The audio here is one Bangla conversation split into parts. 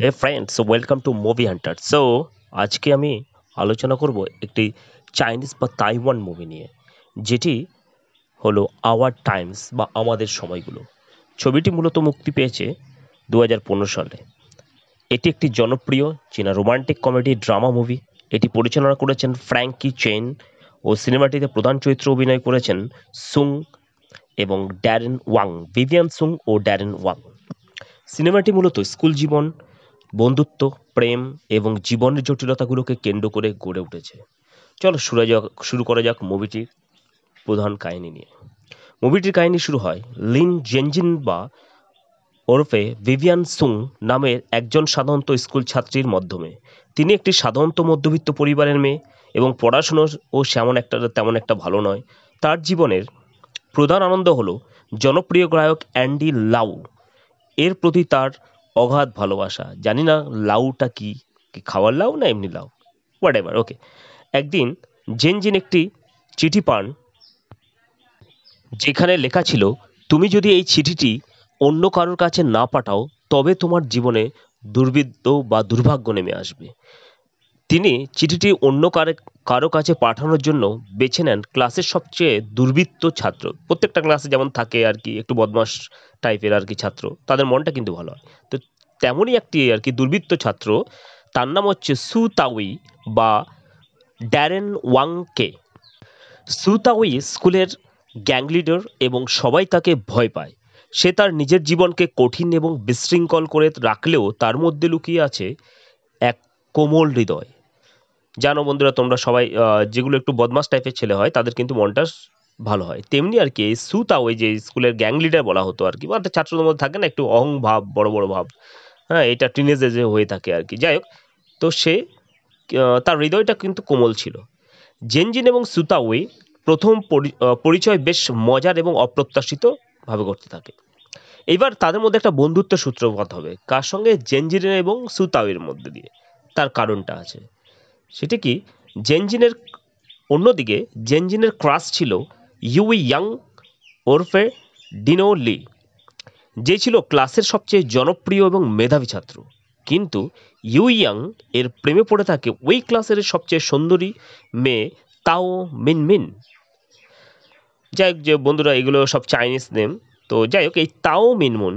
Hey friends, welcome to movie hunter. So আজকে আমি আলোচনা করব একটি চাইনিজ বা তাইওয়ান মুভি নিয়ে, যেটি হলো আওয়ার টাইমস বা আমাদের সময়গুলো। ছবিটি মূলত মুক্তি পেয়েছে 2015 সালে। এটি একটি জনপ্রিয় চীনা রোমান্টিক কমেডি ড্রামা মুভি। এটি পরিচালনা করেছেন ফ্র্যাঙ্কি চেন ও সিনেমাটিতে প্রধান চরিত্রে অভিনয় করেছেন সুং এবং ড্যারেন ওয়াং, ভিভিয়ান সুং ও ড্যারেন ওয়াং। সিনেমাটি মূলত স্কুল জীবন, বন্ধুত্ব, প্রেম এবং জীবনের জটিলতাগুলোকে কেন্দ্র করে গড়ে উঠেছে। চলো শুরু করা যাক মুভিটির প্রধান কাহিনী নিয়ে। মুভিটির কাহিনী শুরু হয় লিন জেনজিন বা ওরফে ভিভিয়ান সুং নামের একজন সাধারণত স্কুল ছাত্রীর মাধ্যমে। তিনি একটি সাধারণত মধ্যবিত্ত পরিবারের মেয়ে এবং পড়াশুনো ও তেমন একটা ভালো নয়। তার জীবনের প্রধান আনন্দ হলো জনপ্রিয় গায়ক অ্যান্ডি লাউ এর প্রতি তার অগাধ ভালোবাসা। জানি না লাউটা কি, কি খাওয়ার লাউ না এমনি লাউ, হোয়াট এভার, ওকে। একদিন জেনজিন একটি চিঠি পান, যেখানে লেখা ছিল, তুমি যদি এই চিঠিটি অন্য কারোর কাছে না পাঠাও তবে তোমার জীবনে দুর্বিদ্ধ বা দুর্ভাগ্য নেমে আসবে। তিনি চিঠিটি অন্য কারো কাছে পাঠানোর জন্য বেছে নেন ক্লাসের সবচেয়ে দুর্বৃত্ত ছাত্র। প্রত্যেকটা ক্লাসে যেমন থাকে আর কি, একটু বদমাস টাইপের আর কি ছাত্র, তাদের মনটা কিন্তু ভালো হয়। তো তেমনই একটি আর কি দুর্বৃত্ত ছাত্র, তার নাম হচ্ছে সু তাওই বা ড্যারেন ওয়াংকে। সু তাওই স্কুলের গ্যাং লিডার এবং সবাই তাকে ভয় পায়। সে তার নিজের জীবনকে কঠিন এবং বিশৃঙ্খল করে রাখলেও তার মধ্যে লুকিয়ে আছে এক কোমল হৃদয়। জানো বন্ধুরা, তোমরা সবাই যেগুলো একটু বদমাস টাইপের ছেলে হয় তাদের কিন্তু মনটা ভালো হয়। তেমনি আর কি এই সুতা, ওই যে স্কুলের গ্যাং লিডার বলা হতো আর কি, বা একটা ছাত্রদের মধ্যে থাকে না একটু অহং ভাব, বড় বড় ভাব, হ্যাঁ, এটা টিনেজ এজে হয়ে থাকে আর কি। যাই হোক, তো সে তার হৃদয়টা কিন্তু কোমল ছিল। জেনজিন এবং সুতাওয়ে প্রথম পরিচয় বেশ মজার এবং অপ্রত্যাশিত ভাবে করতে থাকে। এইবার তাদের মধ্যে একটা বন্ধুত্বের সূত্রপাত হবে। কার সঙ্গে? জেনজিনের এবং সুতাওয়ের মধ্যে দিয়ে। তার কারণটা আছে, সেটা কি, জেনজিনের অন্যদিকে জেনজিনের ক্রাশ ছিল ইউই ইয়াং ওরফে ডিনো লি, যে ছিল ক্লাসের সবচেয়ে জনপ্রিয় এবং মেধাবী ছাত্র। কিন্তু ইউইয়াং এর প্রেমে পড়ে থাকে ওই ক্লাসের সবচেয়ে সুন্দরী মেয়ে তাও মিনমিন। যাই হোক, যে বন্ধুরা, এগুলো সব চাইনিজ নেম। তো যাই হোক, এই তাও মিনমুন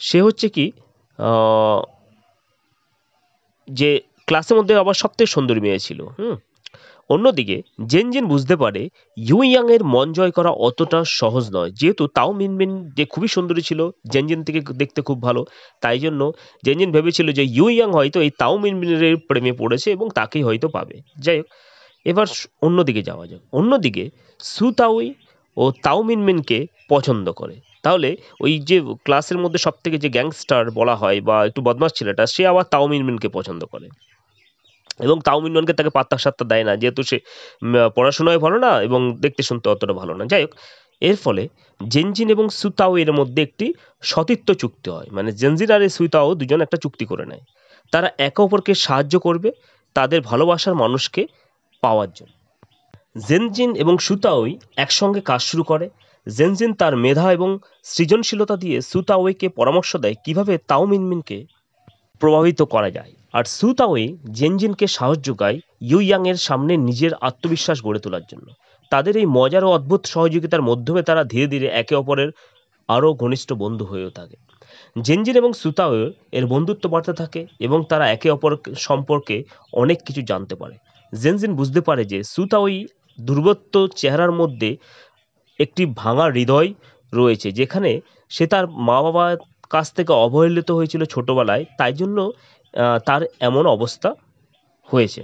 সে হচ্ছে কি, আহ, যে ক্লাসের মধ্যে আবার সবথেকে সুন্দরী মেয়ে ছিল। অন্যদিকে জেনজিন বুঝতে পারে ইউইয়াং এর মন জয় করা অতটা সহজ নয়। যেহেতু তাও মিনমিন যে খুবই সুন্দরী ছিল, জেনজিন থেকে দেখতে খুব ভালো, তাই জন্য জেনজিন ভেবেছিল যে ইউইয়াং হয়তো এই তাও মিনমিনের প্রেমে পড়েছে এবং তাকেই হয়তো পাবে। যাই হোক, এবার অন্যদিকে যাওয়া যাক। অন্যদিকে সু তাওই ও তাও মিনমিনকে পছন্দ করে। তাহলে ওই যে ক্লাসের মধ্যে সব থেকে যে গ্যাংস্টার বলা হয় বা একটু বদমাস ছেলেটা, সে আবার তাও মিনমিনকে পছন্দ করে এবং তাও মিনমিনকে তাকে পাত্তা সাত্তা দেয় না, যেহেতু সে পড়াশোনায় ভালো না এবং দেখতে শুনতে অতটা ভালো না। যাই হোক, এর ফলে জেনজিন এবং সুতাও এর মধ্যে একটি সতীত্ব চুক্তি হয়। মানে জেনজিন আর এই সুতাও দুজন একটা চুক্তি করে নেয়, তারা একে অপরকে সাহায্য করবে তাদের ভালোবাসার মানুষকে পাওয়ার জন্য। জেনজিন এবং সুতাওই একসঙ্গে কাজ শুরু করে। জেনজিন তার মেধা এবং সৃজনশীলতা দিয়ে সুতাওইকে পরামর্শ দেয় কিভাবে তাও মিনমিনকে প্রভাবিত করা যায়, আর সু তাওই জেনজিনকে সাহস যোগায় ইউইয়াং এর সামনে নিজের আত্মবিশ্বাস গড়ে তোলার জন্য। তাদের এই মজার ও অদ্ভুত সহযোগিতার মাধ্যমে তারা ধীরে ধীরে একে অপরের আরও ঘনিষ্ঠ বন্ধু হয়েও থাকে। জেনজিন এবং সুতাও এর বন্ধুত্ব বাড়তে থাকে এবং তারা একে অপর সম্পর্কে অনেক কিছু জানতে পারে। জেনজিন বুঝতে পারে যে সুতাওই দুর্বৃত্ত চেহারার মধ্যে একটি ভাঙা হৃদয় রয়েছে, যেখানে সে তার মা বাবার কাছ থেকে অবহেলিত হয়েছিল ছোটবেলায়, তাই জন্য তার এমন অবস্থা হয়েছে।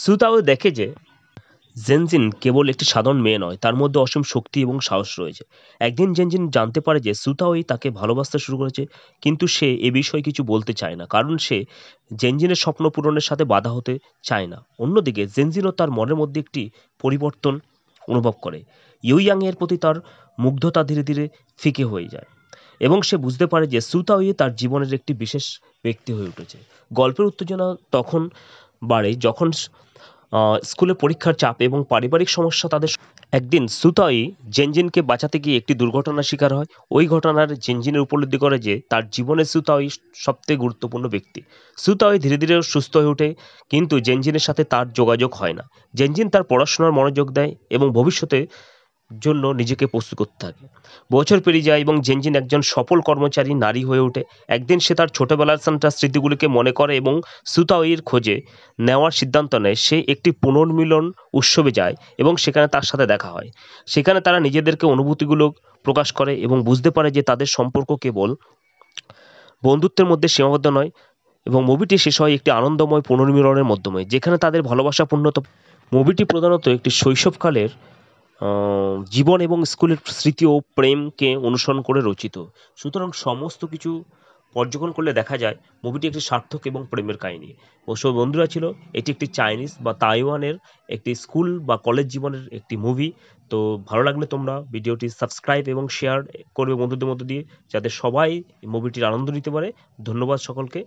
সুতাও দেখে যে জেনজিন কেবল একটি সাধারণ মেয়ে নয়, তার মধ্যে অসীম শক্তি এবং সাহস রয়েছে। একদিন জেনজিন জানতে পারে যে সুতাওই তাকে ভালোবাসতে শুরু করেছে, কিন্তু সে এ বিষয়ে কিছু বলতে চায় না, কারণ সে জেনজিনের স্বপ্ন পূরণের সাথে বাধা হতে চায় না। অন্যদিকে জেনজিনও তার মনের মধ্যে একটি পরিবর্তন অনুভব করে। ইউইয়াং এর প্রতি তার মুগ্ধতা ধীরে ধীরে ফিকে হয়ে যায় এবং সে বুঝতে পারে যে সুতাওই তার জীবনের একটি বিশেষ ব্যক্তি হয়ে উঠেছে। গল্পের উত্তেজনা তখন বাড়ে যখন স্কুলে পরীক্ষার চাপ এবং পারিবারিক সমস্যা তাদের একদিন সুতাই জেনজিনকে বাঁচাতে গিয়ে একটি দুর্ঘটনার শিকার হয়। ওই ঘটনার জেনজিনের উপলব্ধি করে যে তার জীবনে সুতাই সবথেকে গুরুত্বপূর্ণ ব্যক্তি। সুতাই ধীরে ধীরে সুস্থ হয়ে ওঠে, কিন্তু জেনজিনের সাথে তার যোগাযোগ হয় না। জেনজিন তার পড়াশোনার মনোযোগ দেয় এবং ভবিষ্যতে জন্য নিজেকে প্রস্তুত করতে থাকে। বছর পেরিয়ে যায় এবং জেনজিন একজন সফল কর্মচারী নারী হয়ে ওঠে। একদিন সে তার ছোটবেলার স্মৃতিগুলিকে মনে করে এবং সুতাওয়ের খোঁজে নেওয়ার সিদ্ধান্ত নেয়। সে একটি পুনর্মিলন উৎসবে যায় এবং সেখানে তার সাথে দেখা হয়। সেখানে তারা নিজেদেরকে অনুভূতিগুলো প্রকাশ করে এবং বুঝতে পারে যে তাদের সম্পর্ক কেবল বন্ধুত্বের মধ্যে সীমাবদ্ধ নয়, এবং মুভিটি শেষ হয় একটি আনন্দময় পুনর্মিলনের মাধ্যমে, যেখানে তাদের ভালোবাসা পূর্ণত। মুভিটি প্রধানত একটি শৈশবকালের জীবন এবং স্কুলের স্মৃতি ও প্রেমকে অনুসরণ করে রচিত। সুতরাং সমস্ত কিছু পর্যবেক্ষণ করলে দেখা যায় মুভিটি একটি সার্থক এবং প্রেমের কাহিনী। অবশ্য বন্ধুরা, ছিল এটি একটি চাইনিজ বা তাইওয়ানের একটি স্কুল বা কলেজ জীবনের একটি মুভি। তো ভালো লাগলে তোমরা ভিডিওটি সাবস্ক্রাইব এবং শেয়ার করবে বন্ধুদের মধ্য দিয়ে, যাতে সবাই মুভিটির আনন্দ নিতে পারে। ধন্যবাদ সকলকে।